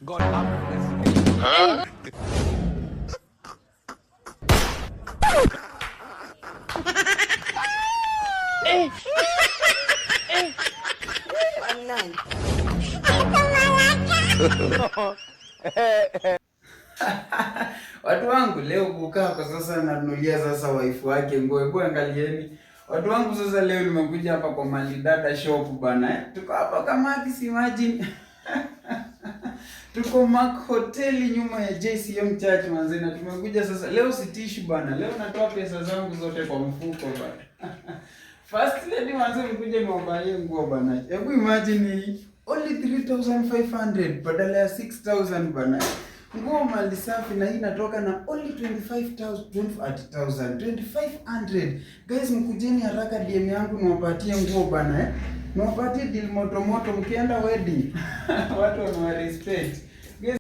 God have mercy. Huh? Watu wangu leo kukaa kwa sasa nanunulia sasa wife wake nguo. Hebu angalieni. Watu wangu sasa leo nimekuja hapa kwa Malidada shop bana. Tuko hapa kama imagine. Tuko Mark Hotel nyuma ya JCM Church manzi, na tumekuja sasa leo sitishi bana. Leo natoa pesa zangu zote kwa mfuko bana. First lady manzi mkuja niwabalie nguo bana. Hebu imagine only 3500 badala ya 6000 bana. Nguo mali safi na hii inatoka na only 2500. Guys, mkujeni haraka DM yangu niwapatie nguo bana. Niwapatie deal moto moto mkienda wedding. Watu wana respect.